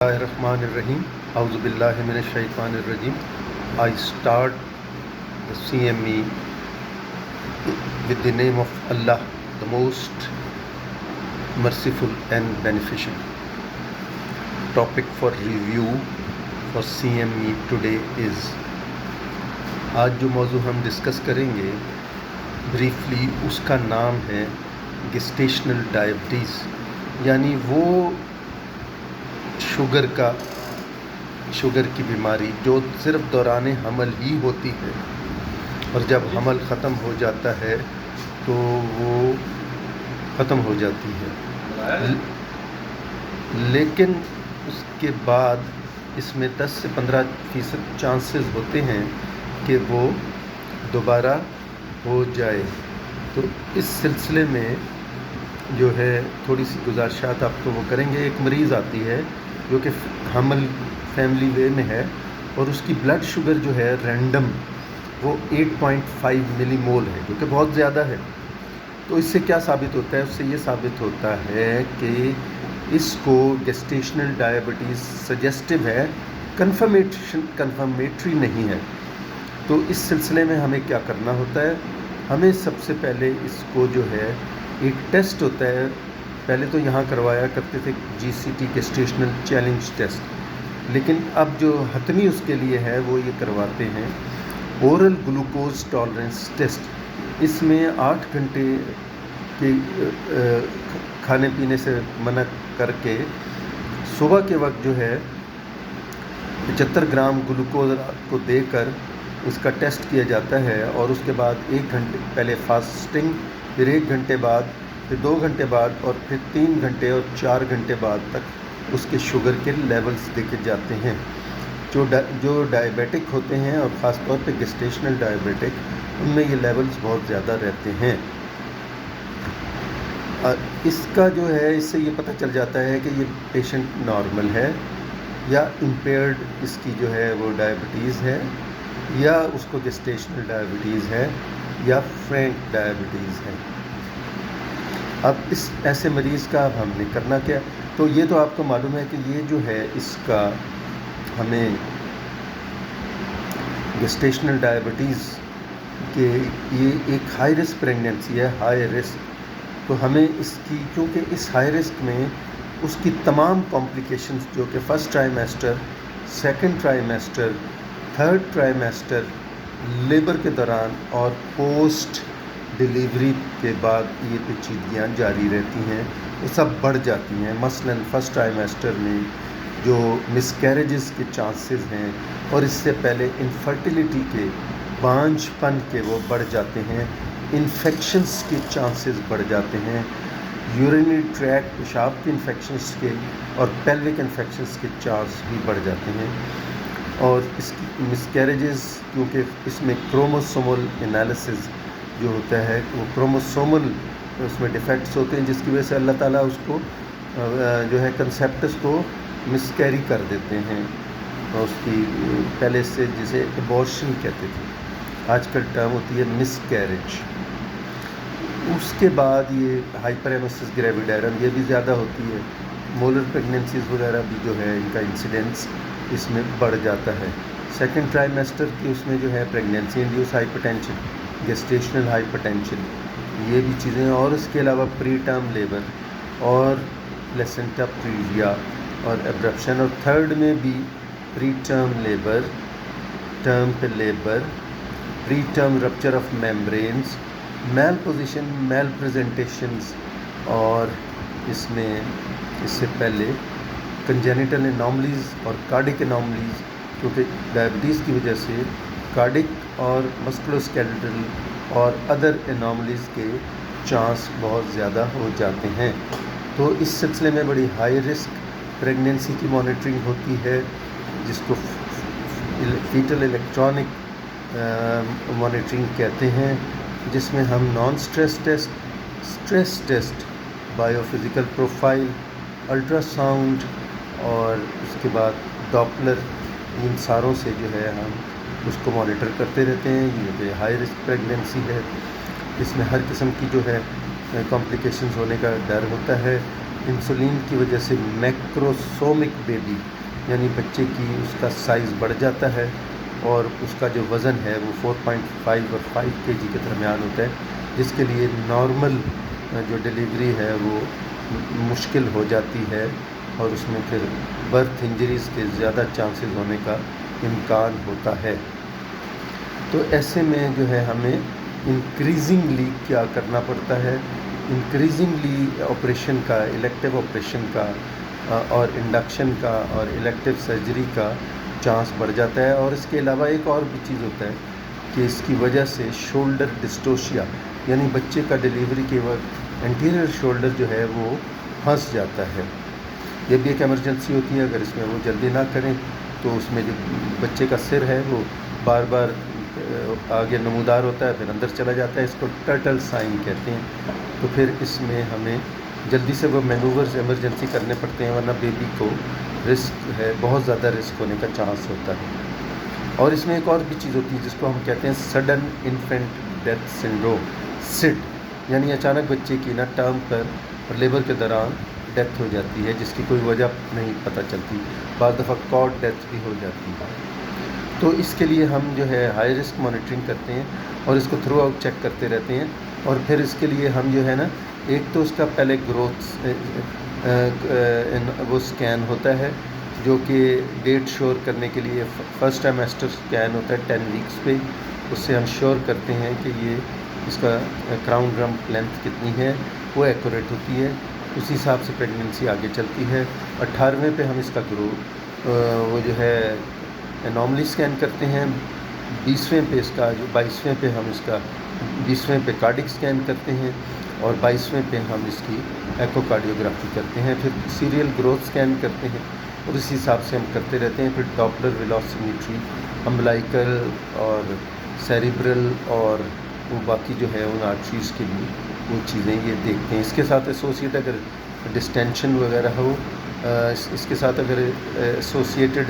Bismillahirrahmanirrahim. A'udhu billahi minash shaitanir rajim. I start the CME with the name of Allah, the most merciful and beneficent. Topic for review for CME today is آج جو موضوع ہم discuss کریں گے briefly اس کا نام ہے گیسٹیشنل diabetes, یعنی وہ شوگر کی بیماری جو صرف دوران حمل ہی ہوتی ہے اور جب حمل ختم ہو جاتا ہے تو وہ ختم ہو جاتی ہے، لیکن اس کے بعد اس میں 10 سے 15% چانسز ہوتے ہیں کہ وہ دوبارہ ہو جائے۔ تو اس سلسلے میں جو ہے تھوڑی سی گزارشات آپ کو وہ کریں گے۔ ایک مریض آتی ہے جو کہ حمل فیملی وے میں ہے اور اس کی بلڈ شوگر جو ہے رینڈم وہ 8.5 ملی مول ہے، جو کہ بہت زیادہ ہے۔ تو اس سے کیا ثابت ہوتا ہے؟ اس سے یہ ثابت ہوتا ہے کہ اس کو گیسٹیشنل ڈائبٹیز سجیسٹو ہے، کنفرمیٹری نہیں ہے۔ تو اس سلسلے میں ہمیں کیا کرنا ہوتا ہے؟ ہمیں سب سے پہلے اس کو جو ہے ایک ٹیسٹ ہوتا ہے، پہلے تو یہاں کروایا کرتے تھے GCT گیسٹیشنل چیلنج ٹیسٹ، لیکن اب جو حتمی اس کے لیے ہے وہ یہ کرواتے ہیں اورل گلوکوز ٹالرنس ٹیسٹ۔ اس میں 8 گھنٹے کے کھانے پینے سے منع کر کے صبح کے وقت جو ہے 75 گرام گلوکوز کو دے کر اس کا ٹیسٹ کیا جاتا ہے، اور اس کے بعد 1 گھنٹے پہلے فاسٹنگ، پھر 1 گھنٹے بعد، پھر 2 گھنٹے بعد، اور پھر 3 گھنٹے اور 4 گھنٹے بعد تک اس کے شوگر کے لیولز دیکھے جاتے ہیں۔ جو ڈائبیٹک ہوتے ہیں اور خاص طور پہ گیسٹیشنل ڈائبیٹک، ان میں یہ لیولز بہت زیادہ رہتے ہیں۔ اس کا جو ہے اس سے یہ پتہ چل جاتا ہے کہ یہ پیشنٹ نارمل ہے یا امپیئرڈ اس کی جو ہے وہ ڈائبٹیز ہے، یا اس کو گیسٹیشنل ڈائبٹیز ہے یا فرینک ڈائبٹیز ہے۔ اب اس ایسے مریض کا اب ہم نے کرنا کیا؟ تو یہ تو آپ کو معلوم ہے کہ یہ جو ہے اس کا ہمیں گیسٹیشنل ڈائبٹیز کہ یہ ایک ہائی رسک پریگنینسی ہے، ہائی رسک۔ تو ہمیں اس کی، کیونکہ اس ہائی رسک میں اس کی تمام کمپلیکیشنز جو کہ فرسٹ ٹرائیمیسٹر، سیکنڈ ٹرائیمیسٹر، تھرڈ ٹرائیمیسٹر، لیبر کے دوران اور پوسٹ ڈیلیوری کے بعد یہ پیچیدگیاں جاری رہتی ہیں، وہ سب بڑھ جاتی ہیں۔ مثلاً فرسٹ ٹرائیمیسٹر میں جو مس کیریجز کے چانسز ہیں، اور اس سے پہلے انفرٹیلیٹی کے، بانجھ پن کے، وہ بڑھ جاتے ہیں۔ انفیکشنز کے چانسز بڑھ جاتے ہیں، یورینری ٹریکٹ، پیشاب کے انفیکشنز کے اور پیلوک انفیکشنز کے چانس بھی بڑھ جاتے ہیں۔ اور اس کی مس کیریجز، کیونکہ اس میں کروموسومل انالیسز جو ہوتا ہے، وہ کروموسومل اس میں ڈیفیکٹس ہوتے ہیں، جس کی وجہ سے اللہ تعالیٰ اس کو جو ہے کنسیپٹس کو مس کیری کر دیتے ہیں، اور اس کی پہلے سے جسے ایبورشن کہتے تھے، آج کل ٹرم ہوتی ہے مس کیریج۔ اس کے بعد یہ ہائپریمیسس گریویڈیرم، یہ بھی زیادہ ہوتی ہے۔ مولر پریگنینسیز وغیرہ بھی جو ہے ان کا انسیڈنس اس میں بڑھ جاتا ہے۔ سیکنڈ ٹرائیمیسٹر کی اس میں جو ہے pregnancy induced hypertension, gestational hypertension, یہ بھی چیزیں، اور اس کے علاوہ پری ٹرم لیبر اور پلیسنٹا پریویا اور ایبرپشن، اور تھرڈ میں بھی پری ٹرم لیبر، ٹرم پہ labour, preterm rupture of membranes, malposition, malpresentations, اور اس میں اس سے پہلے کنجینیٹل اناملیز اور کارڈک اناملیز، کیونکہ ڈائبٹیز کی وجہ سے کارڈک اور مسکولوسکیلیٹل اور ادر اناملیز کے چانس بہت زیادہ ہو جاتے ہیں۔ تو اس سلسلے میں بڑی ہائی رسک پریگنینسی کی مانیٹرنگ ہوتی ہے، جس کو فیٹل الیکٹرانک مانیٹرنگ کہتے ہیں، جس میں ہم naan stress test, stress test, bio physical profile, ultra sound, اور اس کے بعد ڈاپلر، ان ساروں سے جو ہے ہم اس کو مانیٹر کرتے رہتے ہیں۔ یہ ہائی رسک پریگنینسی ہے، اس میں ہر قسم کی جو ہے کمپلیکیشنز ہونے کا ڈر ہوتا ہے، انسولین کی وجہ سے میکروسومک بیبی یعنی بچے کی اس کا سائز بڑھ جاتا ہے اور اس کا جو وزن ہے وہ 4.5 اور 5 kg کے درمیان ہوتا ہے، جس کے لیے نارمل جو ڈیلیوری ہے وہ مشکل ہو جاتی ہے اور اس میں پھر برتھ انجریز کے زیادہ چانسز ہونے کا امکان ہوتا ہے۔ تو ایسے میں جو ہے ہمیں انکریزنگلی کیا کرنا پڑتا ہے، انکریزنگلی آپریشن کا، الیکٹیو آپریشن کا اور انڈکشن کا اور الیکٹیو سرجری کا چانس بڑھ جاتا ہے۔ اور اس کے علاوہ ایک اور بھی چیز ہوتا ہے کہ اس کی وجہ سے شولڈر ڈسٹوشیا یعنی بچے کا ڈیلیوری کے وقت انٹیریئر شولڈر جو ہے وہ پھنس جاتا ہے، یہ بھی ایک ایمرجنسی ہوتی ہے۔ اگر اس میں وہ جلدی نہ کریں تو اس میں جو بچے کا سر ہے وہ بار بار آگے نمودار ہوتا ہے، پھر اندر چلا جاتا ہے، اس کو ٹرٹل سائن کہتے ہیں۔ تو پھر اس میں ہمیں جلدی سے وہ مینوورز ایمرجنسی کرنے پڑتے ہیں، ورنہ بیبی کو رسک ہے، بہت زیادہ رسک ہونے کا چانس ہوتا ہے۔ اور اس میں ایک اور بھی چیز ہوتی ہے جس کو ہم کہتے ہیں سڈن انفینٹ ڈیتھ سنڈروم، سڈ، یعنی اچانک بچے کی نا ٹرم پر اور لیبر کے دوران ڈیتھ ہو جاتی ہے جس کی کوئی وجہ نہیں پتہ چلتی، بعض دفعہ کارڈ ڈیتھ بھی ہو جاتی ہے۔ تو اس کے لیے ہم جو ہے ہائی رسک مانیٹرنگ کرتے ہیں اور اس کو تھرو آؤٹ چیک کرتے رہتے ہیں، اور پھر اس کے لیے ہم جو ہے نا ایک تو اس کا پہلے گروتھ وہ سکین ہوتا ہے جو کہ ڈیٹ شور کرنے کے لیے فرسٹ ٹرائمیسٹر سکین ہوتا ہے 10 ویکس پہ، اس سے ہم شور کرتے ہیں کہ یہ اس کا کراؤن رمپ لینتھ کتنی ہے، وہ ایکوریٹ ہوتی ہے، اسی حساب سے پریگننسی آگے چلتی ہے۔ 18ویں پہ ہم اس کا وہ جو ہے انوملی سکین کرتے ہیں، 20ویں پہ اس کا 22ویں پہ ہم اس کا 20ویں پہ کارڈک سکین کرتے ہیں اور 22ویں پہ ہم اس کی ایکو کارڈیوگرافی کرتے ہیں، پھر سیریل گروتھ سکین کرتے ہیں اور اسی حساب سے ہم کرتے رہتے ہیں۔ پھر ڈاپلر ویلوسیمیٹری، امبلائکل اور سیریبرل اور وہ باقی جو ہے ان آرٹریز کے لیے وہ چیزیں یہ دیکھتے ہیں۔ اس کے ساتھ ایسوسیٹ اگر ڈسٹینشن وغیرہ ہو، اس کے ساتھ اگر ایسوسیٹڈ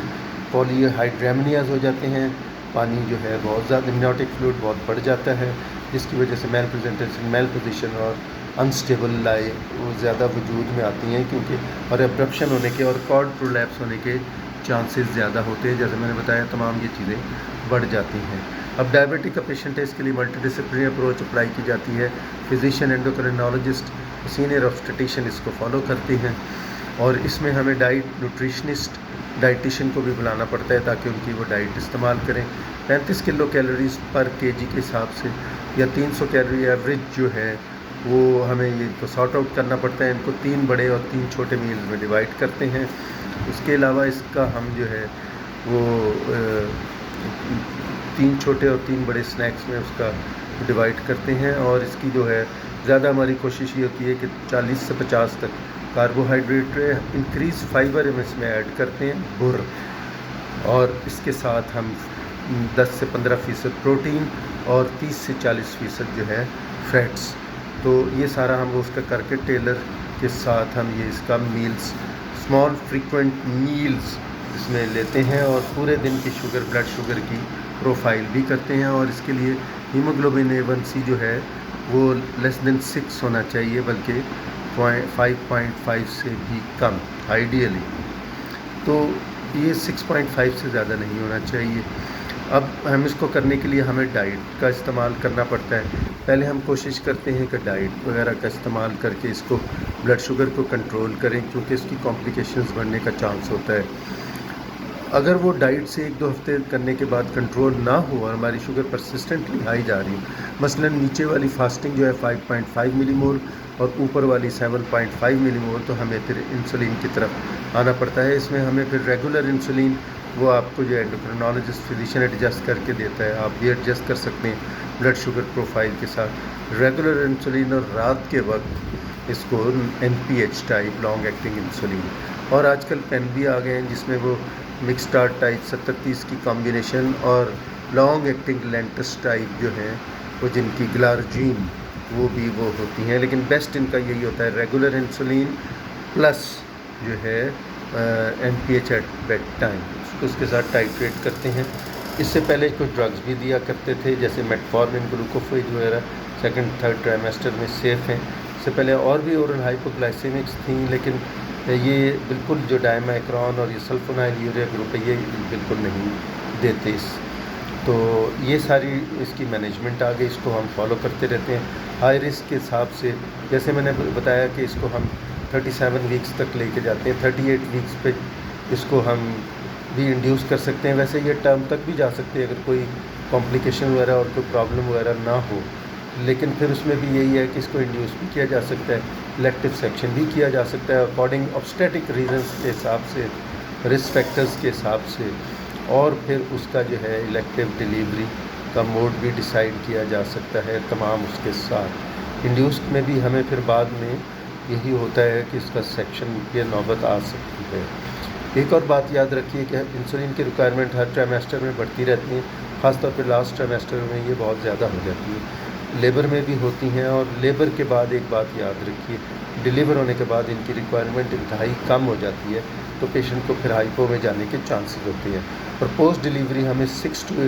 پولی ہائیڈریمنیاز ہو جاتے ہیں، پانی جو ہے بہت زیادہ امنیوٹک فلوئڈ بہت بڑھ جاتا ہے جس کی وجہ سے میل پریزنٹیشن، میل پوزیشن اور انسٹیبل لائے وہ زیادہ وجود میں آتی ہیں، کیونکہ اور ابرپشن ہونے کے اور کارڈ پرولیپس ہونے کے چانسز زیادہ ہوتے ہیں، جیسے میں نے بتایا تمام یہ چیزیں بڑھ جاتی ہیں۔ اب ڈائبٹک کا پیشنٹ ہے، اس کے لیے ملٹی ڈسپلنری اپروچ اپلائی کی جاتی ہے، فزیشین، اینڈوکرینالوجسٹ، سینئر آبسٹیٹیشین اس کو فالو کرتے ہیں، اور اس میں ہمیں نیوٹریشنسٹ، ڈائٹیشین کو بھی بلانا پڑتا ہے تاکہ ان کی وہ ڈائٹ استعمال کریں۔ 35 کلو کیلوریز پر کے جی کے حساب سے یا 300 کیلوری ایوریج جو ہے وہ ہمیں یہ تو سارٹ آؤٹ کرنا پڑتا ہے۔ ان کو 3 بڑے اور 3 چھوٹے میلز میں ڈیوائڈ کرتے ہیں۔ اس کے علاوہ اس کا ہم جو ہے وہ 3 چھوٹے اور 3 بڑے سنیکس میں اس کا ڈیوائڈ کرتے ہیں، اور اس کی جو ہے زیادہ ہماری کوشش یہ ہوتی ہے کہ 40 سے 50 تک کاربوہائیڈریٹ انکریز فائبر ہم اس میں ایڈ کرتے ہیں، بر، اور اس کے ساتھ ہم 10 سے 15% پروٹین اور 30 سے 40% جو ہے فیٹس، تو یہ سارا ہم اس کا کر کے ٹیلر کے ساتھ ہم یہ اس کا میلز، اسمال فریکوینٹ میلز اس میں لیتے ہیں، اور پورے دن کی شوگر، بلڈ شوگر کی پروفائل بھی کرتے ہیں، اور اس کے لیے ہیموگلوبن A1C جو ہے وہ <6 ہونا چاہیے، بلکہ 5.5 سے بھی کم آئیڈیلی، تو یہ 6.5 سے زیادہ نہیں ہونا چاہیے۔ اب ہم اس کو کرنے کے لیے ہمیں ڈائٹ کا استعمال کرنا پڑتا ہے۔ پہلے ہم کوشش کرتے ہیں کہ ڈائٹ وغیرہ کا استعمال کر کے اس کو بلڈ شوگر کو کنٹرول کریں، کیونکہ اس کی کمپلیکیشنز بڑھنے کا چانس ہوتا ہے۔ اگر وہ ڈائٹ سے 1-2 ہفتے کرنے کے بعد کنٹرول نہ ہو اور ہماری شوگر پرسسٹنٹلی ہائی جا رہی ہے، مثلا نیچے والی فاسٹنگ جو ہے 5.5 ملی مول اور اوپر والی 7.5 ملی مول، تو ہمیں پھر انسولین کی طرف آنا پڑتا ہے۔ اس میں ہمیں پھر ریگولر انسولین وہ آپ کو جو اینڈوکرینالوجسٹ فزیشین ایڈجسٹ کر کے دیتا ہے، آپ بھی ایڈجسٹ کر سکتے ہیں بلڈ شوگر پروفائل کے ساتھ ریگولر انسولین، اور رات کے وقت اس کو NPH type long acting insulin, اور آج کل پین بھی آ گئے ہیں جس میں وہ مکسٹار ٹائپ 70-30 کی کمبینیشن اور لانگ ایکٹنگ لینٹس ٹائپ جو ہیں وہ جن کی گلارجین وہ بھی وہ ہوتی ہیں، لیکن بیسٹ ان کا یہی ہوتا ہے ریگولر انسولین پلس جو ہے NPH ایٹ بیڈ ٹائم، اس کے ساتھ ٹائٹریٹ کرتے ہیں۔ اس سے پہلے کچھ ڈرگز بھی دیا کرتے تھے جیسے میٹفارمن، گلوکوفیج وغیرہ، 2-3 ٹرائمیسٹر میں سیف ہیں، اس سے پہلے اور بھی اورل ہائپوگلائسیمکس تھیں، لیکن یہ بالکل جو ڈائمائکرون اور یہ سلفونائل یوریا گروپ ہے یہ بالکل نہیں دیتے تو یہ ساری اس کی مینجمنٹ آ گئی، اس کو ہم فالو کرتے رہتے ہیں ہائی رسک کے حساب سے. جیسے میں نے بتایا کہ اس کو ہم 37 ویکس تک لے کے جاتے ہیں، 38 ویکس پہ اس کو ہم بھی انڈیوس کر سکتے ہیں. ویسے یہ ٹرم تک بھی جا سکتے ہیں اگر کوئی کمپلیکیشن وغیرہ اور کوئی پرابلم وغیرہ نہ ہو، لیکن پھر اس میں بھی یہی ہے کہ اس کو انڈیوس بھی کیا جا سکتا ہے، الیکٹیو سیکشن بھی کیا جا سکتا ہے اکارڈنگ آبسٹیٹک ریزنس کے حساب سے، رسک فیکٹرز کے حساب سے، اور پھر اس کا جو ہے الیکٹیو ڈیلیوری کا موڈ بھی ڈیسائیڈ کیا جا سکتا ہے تمام اس کے ساتھ. انڈیوس میں بھی ہمیں پھر بعد میں یہی ہوتا ہے کہ اس کا سیکشن کی نوبت آ سکتی ہے. ایک اور بات یاد رکھیے کہ انسولین کی ریکوائرمنٹ ہر ٹرائمیسٹر میں بڑھتی رہتی ہیں، خاص طور پہ لاسٹ ٹرائمیسٹر میں یہ بہت زیادہ ہو جاتی ہے. لیبر میں بھی ہوتی ہیں، اور لیبر کے بعد ایک بات یاد رکھیے، ڈیلیور ہونے کے بعد ان کی ریکوائرمنٹ انتہائی کم ہو جاتی ہے، تو پیشنٹ کو پھر ہائپو میں جانے کے چانسز ہوتے ہیں. اور پوسٹ ڈیلیوری ہمیں 6 to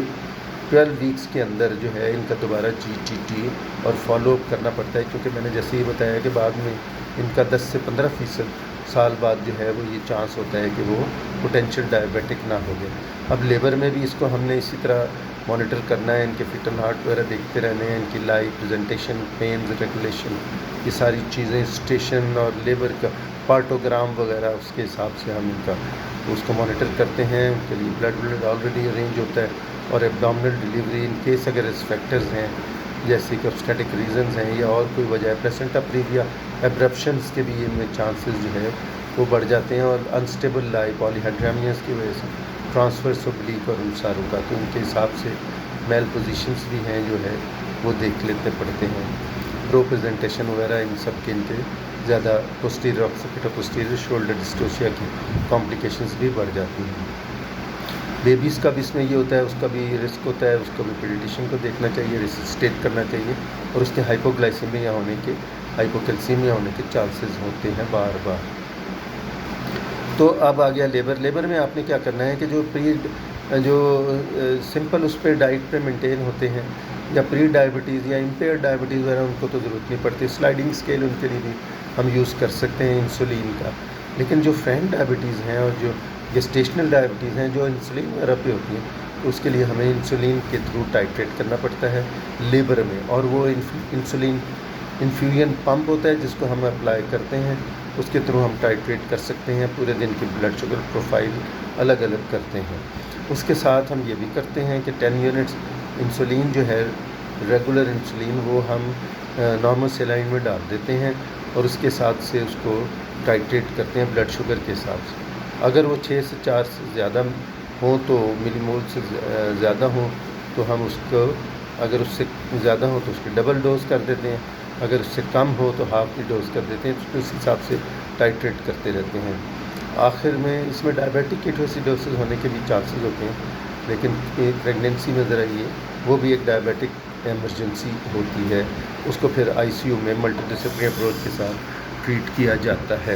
12 ویکس کے اندر جو ہے ان کا دوبارہ GTT اور فالو اپ کرنا پڑتا ہے، کیونکہ میں نے جیسے ہی بتایا کہ بعد میں ان کا 10 سے 15% سال بعد جو ہے وہ یہ چانس ہوتا ہے کہ وہ پوٹینشیل ڈائبیٹک نہ ہو گئے. اب لیبر میں بھی اس کو ہم نے اسی طرح مانیٹر کرنا ہے، ان کے فٹ اینڈ ہارٹ وغیرہ دیکھتے رہنے ہیں، ان کی لائف پریزنٹیشن، پینز ریگولیشن، یہ ساری چیزیں، اسٹیشن اور لیبر کا پارٹوگرام وغیرہ اس کے حساب سے ہم ان کا اس کو مانیٹر کرتے ہیں. ان کے لیے بلڈ آلریڈی ارینج ہوتا ہے، اور ایبڈومنل ڈیلیوری ان کیس اگر رسک فیکٹرز ہیں جیسے کہ obstetric ریزنز ہیں یا اور کوئی وجہ ہے، پلیسنٹا پریویا ایبرپشنس کے بھی ان میں چانسز جو ہے وہ بڑھ جاتے ہیں، اور انسٹیبل لائی پالی ہائیڈرامنیس کی وجہ سے ٹرانسفرس اوبلیک اور ان ساروں کا، تو ان کے حساب سے میل پوزیشنس بھی ہیں جو ہے وہ دیکھ لیتے پڑتے ہیں. پرو پریزنٹیشن وغیرہ ان سب کے ان کے زیادہ پوسٹیریئر آکسیپیٹو پوسٹیریئر شولڈر ڈسٹوشیا کی کمپلیکیشنز بھی بڑھ جاتی ہیں. بیبیز کا بھی اس میں یہ ہوتا ہے، اس کا بھی رسک ہوتا ہے، اس کو بھی پیڈیٹیشین کو دیکھنا چاہیے، ریسسٹیٹ کرنا چاہیے، اور اس کے ہائپوگلائسیمیا ہونے کے، ہائپوکیلسیمیا ہونے کے چانسز ہوتے ہیں بار بار. تو اب آ گیا لیبر میں آپ نے کیا کرنا ہے کہ جو سمپل اس پہ ڈائٹ پہ مینٹین ہوتے ہیں، یا پری ڈائبٹیز یا امپیئر ڈائبٹیز وغیرہ، ان کو تو ضرورت نہیں پڑتی، سلائڈنگ اسکیل ان کے لیے بھی ہم یوز کر سکتے ہیں انسولین کا. لیکن جو فرینک ڈائبٹیز ہیں اور جو گیسٹیشنل ڈائبٹیز ہیں جو انسولین وغیرہ پہ ہوتی ہیں، تو اس کے لیے ہمیں انسولین کے تھرو ٹائٹریٹ کرنا پڑتا ہے لیبر میں، اور وہ انسولین انفیوژن پمپ ہوتا ہے جس کو ہم اپلائی کرتے ہیں، اس کے تھرو ہم ٹائٹریٹ کر سکتے ہیں، پورے دن کی بلڈ شوگر پروفائل الگ الگ کرتے ہیں. اس کے ساتھ ہم یہ بھی کرتے ہیں کہ 10 یونٹس انسولین جو ہے ریگولر انسولین وہ ہم نارمل سیلائن میں ڈال دیتے ہیں، اور اس کے ساتھ سے اس کو ٹائٹریٹ کرتے ہیں بلڈ شوگر کے حساب سے. اگر وہ 6 سے 4 سے زیادہ ہوں تو ملی مول سے زیادہ ہوں تو ہم اس کو، اگر اس سے زیادہ ہو تو اس کی ڈبل ڈوز کر دیتے ہیں، اگر اس سے کم ہو تو ہاف کی ڈوز کر دیتے ہیں، تو اس حساب سے ٹائٹریٹ کرتے رہتے ہیں. آخر میں اس میں ڈائبیٹک کیٹوسیڈوسس ہونے کے بھی چانسز ہوتے ہیں، لیکن پریگنینسی میں ذرا یہ وہ بھی ایک ڈائبیٹک ایمرجنسی ہوتی ہے، اس کو پھر ICU میں ملٹی ڈسپلنری اپروچ کے ساتھ ٹریٹ کیا جاتا ہے.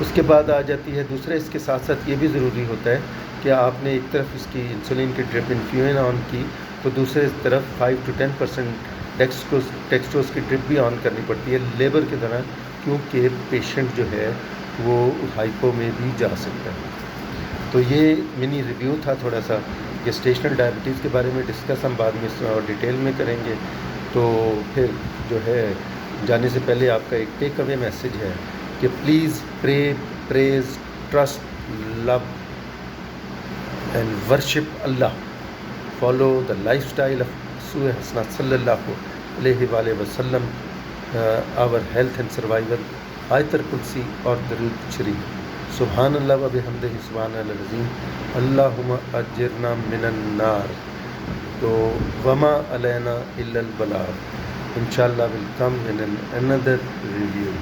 اس کے بعد آ جاتی ہے دوسرے، اس کے ساتھ ساتھ یہ بھی ضروری ہوتا ہے کہ آپ نے ایک طرف اس کی انسولین کی ڈرپ انفیوژن آن کی، تو دوسرے طرف 5 to 10% ڈیکسٹروز کی ڈرپ بھی آن کرنی پڑتی ہے لیبر کے دوران، کیونکہ پیشنٹ جو ہے وہ ہائپو میں بھی جا سکتا ہے. تو یہ منی ریویو تھا تھوڑا سا گیسٹیشنل ڈائبٹیز کے بارے میں. ڈسکس ہم بعد میں اس اور ڈیٹیل میں کریں گے. تو پھر جو ہے جانے سے پہلے آپ کا ایک ٹیک اوے میسیج ہے کہ please pray, praise, trust, love and worship اللہ. Follow the lifestyle of رسول حسنہ صلی اللہ علیہ وآلہ وسلم. آور ہیلتھ اینڈ سروائیول، آیت الکرسی اور درود شریف. سبحان اللہ و بحمدہ، سبحان اللہ العظیم، اللہم اجرنا من النار. تو وما علینا الا البلاغ. انشاءاللہ will come in another review.